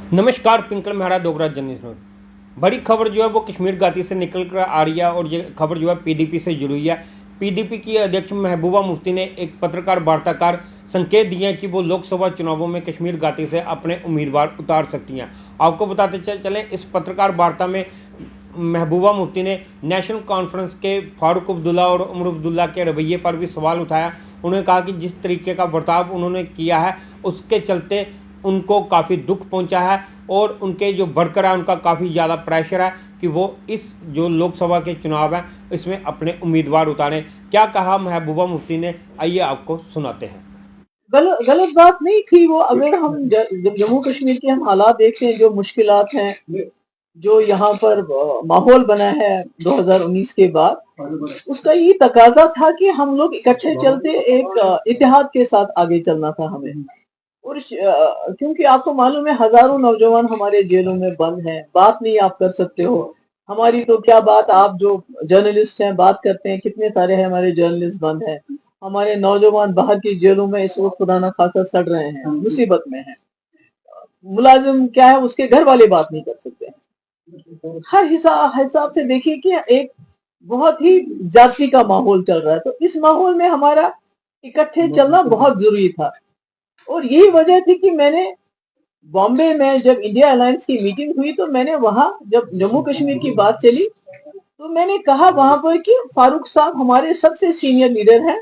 नमस्कार, पिंकल मेहरा डोगरा जर्नलिस्ट में बड़ी खबर जो है वो कश्मीर घाटी से निकल कर आ रही है और ये खबर जो है पीडीपी से जुड़ी है। पीडीपी की अध्यक्ष महबूबा मुफ्ती ने एक पत्रकार वार्ताकार संकेत दिए हैं कि वो लोकसभा चुनावों में कश्मीर घाटी से अपने उम्मीदवार उतार सकती हैं। आपको बताते चलें, इस पत्रकार वार्ता में महबूबा मुफ्ती ने नेशनल कॉन्फ्रेंस के फारूक अब्दुल्ला और उमर अब्दुल्ला के रवैये पर भी सवाल उठाया। उन्होंने कहा कि जिस तरीके का बर्ताव उन्होंने किया है उसके चलते उनको काफ़ी दुख पहुंचा है और उनके जो वर्कर है उनका काफ़ी ज़्यादा प्रेशर है कि वो इस जो लोकसभा के चुनाव हैं इसमें अपने उम्मीदवार उतारें। क्या कहा महबूबा मुफ्ती ने, आइए आपको सुनाते हैं। गलत बात नहीं थी वो। अगर हम जम्मू कश्मीर के हम हालात देखते हैं, जो मुश्किलात हैं, जो यहाँ पर माहौल बना है 2019 के बाद, उसका ये तकाजा था कि हम लोग इकट्ठे चलते, एक इत्तेहाद के साथ आगे चलना था हमें। और क्योंकि आपको मालूम है हजारों नौजवान हमारे जेलों में बंद हैं, बात नहीं आप कर सकते हो। हमारी तो क्या बात, आप जो जर्नलिस्ट हैं बात करते हैं, कितने सारे हैं हमारे जर्नलिस्ट बंद हैं। हमारे नौजवान बाहर की जेलों में इस वक्त खुदा ना खासा सड़ रहे हैं, मुसीबत में हैं। मुलाजिम क्या है, उसके घर वाले बात नहीं कर सकते। हर हिसाब से देखिए कि एक बहुत ही जाति का माहौल चल रहा है, तो इस माहौल में हमारा इकट्ठे चलना बहुत जरूरी था। और यही वजह थी कि मैंने बॉम्बे में जब इंडिया अलायंस की मीटिंग हुई, तो मैंने वहां जब जम्मू कश्मीर की बात चली तो मैंने कहा वहां पर कि फारूक साहब हमारे सबसे सीनियर लीडर हैं,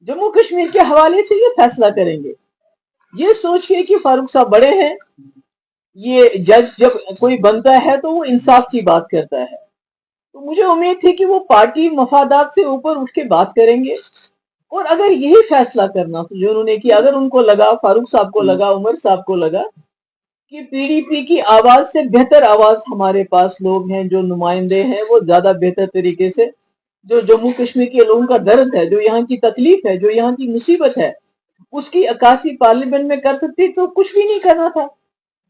जम्मू कश्मीर के हवाले से ये फैसला करेंगे। ये सोच के कि फारूक साहब बड़े हैं, ये जज जब कोई बनता है तो वो इंसाफ की बात करता है, तो मुझे उम्मीद थी कि वो पार्टी मफादात से ऊपर उठ के बात करेंगे। और अगर यही फैसला करना तो जो उन्होंने किया, अगर उनको लगा, फारूक साहब को लगा, उमर साहब को लगा कि पीडीपी की आवाज से बेहतर आवाज हमारे पास लोग हैं, जो नुमाइंदे हैं, वो ज्यादा बेहतर तरीके से जो जम्मू कश्मीर के लोगों का दर्द है, जो यहाँ की तकलीफ है, जो यहाँ की मुसीबत है, उसकी अक्कासी पार्लियामेंट में कर सकती, तो कुछ भी नहीं करना था।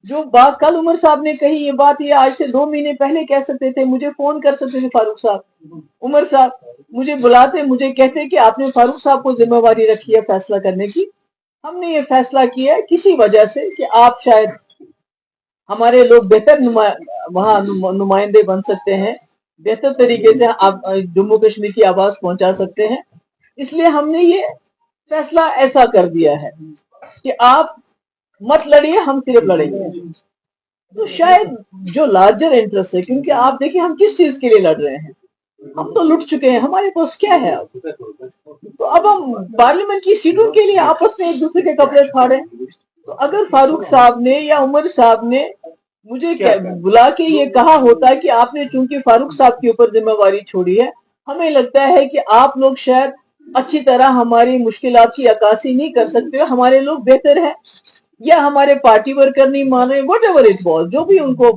जो बात कल उमर साहब ने कही, ये बात ये आज से 2 महीने पहले कह सकते थे, मुझे फोन कर सकते थे फारूक साहब, उमर साहब मुझे बुलाते, मुझे कहते कि आपने फारूक साहब को जिम्मेवारी रखी है फैसला करने की। हमने ये फैसला किया है किसी वजह से कि आप शायद हमारे लोग बेहतर वहां नुमाइंदे बन सकते हैं, बेहतर तरीके से आप जम्मू कश्मीर की आवाज पहुंचा सकते हैं, इसलिए हमने ये फैसला ऐसा कर दिया है कि आप मत लड़िए, हम सिर्फ लड़ेंगे। तो शायद जो लार्जर इंटरेस्ट है, क्योंकि आप देखिए हम किस चीज के लिए लड़ रहे हैं, हम तो लुट चुके हैं, हमारे पास क्या है अब? तो अब हम पार्लियामेंट की सीटों के लिए आपस में एक दूसरे के कपड़े फाड़े। तो अगर फारूक साहब ने या उमर साहब ने मुझे बुला के ये कहा होता कि आपने चूंकि फारूक साहब के ऊपर जिम्मेवारी छोड़ी है, हमें लगता है कि आप लोग शायद अच्छी तरह हमारी मुश्किलात की अक्कासी नहीं कर सकते, हमारे लोग बेहतर हैं, या हमारे पार्टी वर्कर नहीं मान रहे, वट एवर इट वॉज, जो भी उनको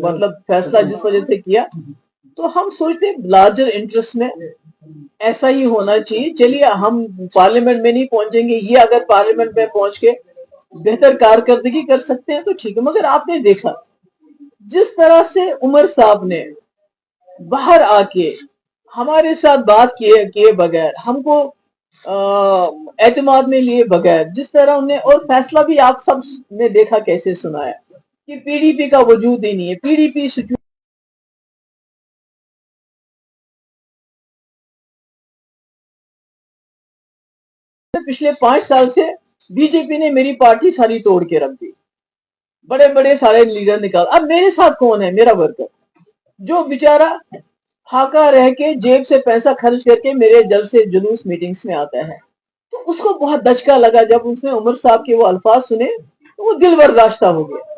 मतलब फैसला जिस वजह से किया, तो हम सोचते लार्जर इंटरेस्ट में ऐसा ही होना चाहिए। चलिए हम पार्लियामेंट में नहीं पहुंचेंगे, ये अगर पार्लियामेंट में पहुंच के बेहतर कारकर्दगी कर सकते हैं तो ठीक है। मगर आपने देखा जिस तरह से उमर साहब ने बाहर आके हमारे साथ बात किए बगैर, हमको एतमाद में लिए बगैर, जिस तरह उन्हें, और फैसला भी आप सब ने देखा कैसे सुनाया कि पीडीपी का वजूद ही नहीं है, पीडीपी पिछले 5 साल से बीजेपी ने मेरी पार्टी सारी तोड़ के रख दी, बड़े बड़े सारे लीडर निकाल। अब मेरे साथ कौन है? मेरा वर्कर, जो बेचारा फाका रह के जेब से पैसा खर्च करके मेरे जल से जुलूस मीटिंग्स में आता है। तो उसको बहुत दचका लगा जब उसने उमर साहब के वो अल्फाज सुने, तो वो दिल बर्दाश्ता हो गया।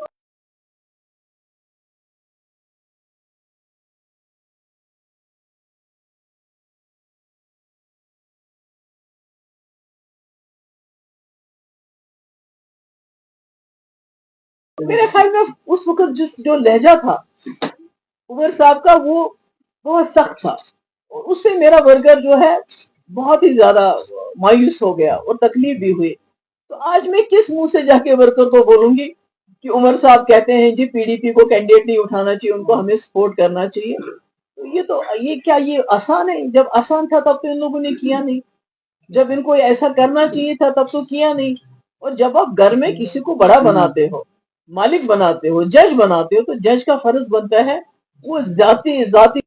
मेरे ख्याल में उस वक्त जो लहजा था उमर साहब का, वो बहुत सख्त था, और उससे मेरा वर्कर जो है बहुत ही ज्यादा मायूस हो गया और तकलीफ भी हुई। तो आज मैं किस मुंह से जाके वर्कर को बोलूंगी कि उमर साहब कहते हैं जी पीडीपी को कैंडिडेट नहीं उठाना चाहिए, उनको हमें सपोर्ट करना चाहिए। तो ये क्या ये आसान है? जब आसान था तब तो इन लोगों ने किया नहीं, जब इनको ऐसा करना चाहिए था तब तो किया नहीं। और जब आप घर में किसी को बड़ा बनाते हो, मालिक बनाते हो, जज बनाते हो, तो जज का फर्ज बनता है वो जाती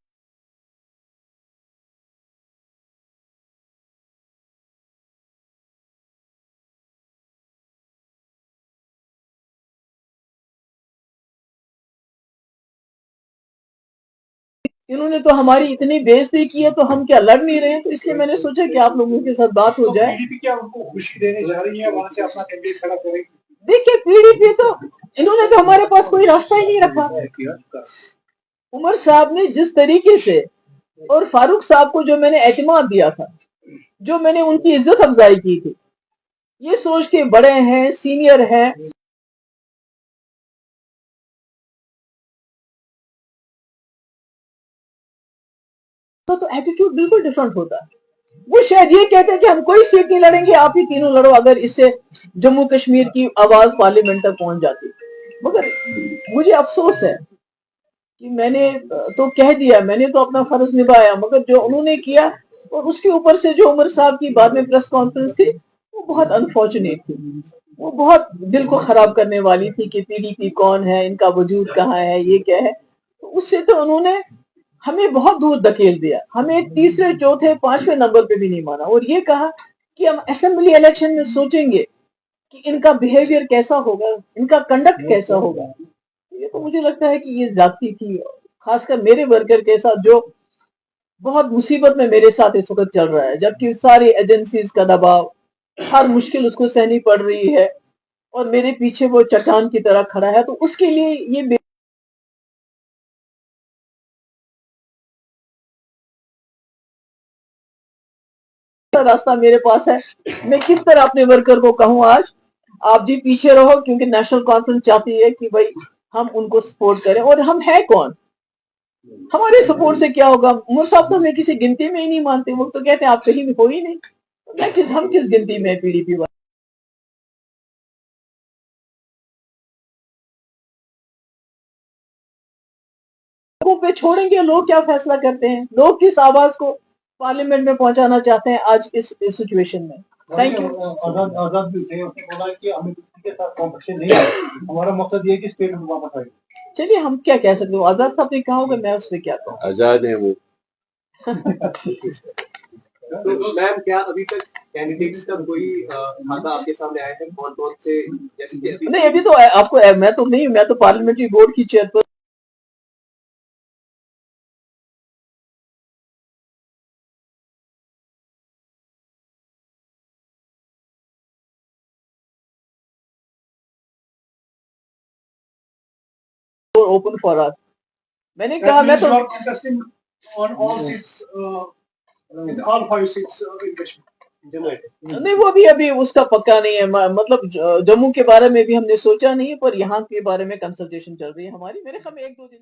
इन्होंने तो हमारी इतनी बेइज्जती की है, तो हम क्या लड़ नहीं रहे हैं? तो इसलिए मैंने सोचा कि आप लोगों के साथ बात हो जाए। पीडीपी क्या उनको खुशी देने जा रही है, वहां से अपना कैंडिडेट खड़ा करेगी? देखिए, पीडीपी तो इन्होंने तो हमारे पास कोई रास्ता ही नहीं रखा। उमर साहब ने जिस तरीके से, और फारूक साहब को जो मैंने एतमाद दिया था, जो मैंने उनकी इज्जत अफजाई की थी, ये सोच के बड़े हैं, सीनियर हैं, तो एटीट्यूड बिल्कुल डिफरेंट होता है। वो शायद ये कहते हैं कि हम कोई सीट नहीं लड़ेंगे, आप ही तीनों लड़ो, अगर इससे जम्मू कश्मीर की आवाज पार्लियामेंट तक पहुंच जाती। मगर मुझे अफसोस है कि मैंने तो कह दिया, मैंने तो अपना फर्ज निभाया, मगर जो उन्होंने किया, और उसके ऊपर से जो उमर साहब की बाद में प्रेस कॉन्फ्रेंस थी, वो बहुत अनफॉर्चुनेट थी, वो बहुत दिल को खराब करने वाली थी कि पीडीपी कौन है, इनका वजूद कहाँ है, ये क्या है। तो उससे तो उन्होंने हमें बहुत दूर धकेल दिया, हमें तीसरे, चौथे, पांचवें नंबर पे भी नहीं माना, और ये कहा कि हम असेंबली इलेक्शन में सोचेंगे कि इनका बिहेवियर कैसा होगा, इनका कंडक्ट कैसा होगा। ये तो मुझे लगता है कि ये जाती थी, खासकर मेरे वर्कर के साथ, जो बहुत मुसीबत में मेरे साथ इस वक्त चल रहा है, जबकि सारी एजेंसीज का दबाव, हर मुश्किल उसको सहनी पड़ रही है, और मेरे पीछे वो चट्टान की तरह खड़ा है। तो उसके लिए ये रास्ता मेरे पास है। मैं किस तरह अपने वर्कर को कहूं आज, आप जी पीछे रहो, क्योंकि नेशनल कॉन्फ्रेंस चाहती है कि भाई हम उनको सपोर्ट करें, और हम है कौन, हमारे सपोर्ट से क्या होगा? उमर साहब तो हमें किसी गिनती में ही नहीं मानते, वो तो कहते हैं आप कहीं भी हो ही नहीं, तो हम किस गिनती में पीडीपी वाले? लोगों पे छोड़ेंगे, लोग क्या फैसला करते हैं, लोग किस आवाज को पार्लियामेंट में पहुंचाना चाहते हैं आज इस सिचुएशन में। Thank you. आजाद भी थे, उसने बोला कि हमें किसी के साथ कॉम्पिटिशन नहीं है, हमारा मकसद ये है कि स्टेट में वापस आए। चलिए, हम क्या कह सकते हो, आजाद साहब ने कहा होगा, मैं उस पर क्या कहूँ। आजाद है वो। तो मैम, क्या अभी तक कैंडिडेट्स का कोई खाता आपके सामने आया है, कौन कौन से, जैसे कि अभी? नहीं, अभी तो आपको, मैं तो नहीं, मैं तो पार्लियामेंट्री बोर्ड की चेयरपर्सन ओपन फॉर अस। मैंने कहा मैं तो on all seats, in all 5 seats in Kashmir. नहीं, वो भी अभी उसका पक्का नहीं है, मतलब जम्मू के बारे में भी हमने सोचा नहीं है, पर यहाँ के बारे में कंसल्टेशन चल रही है हमारी, मेरे ख्याल में 1-2 दिन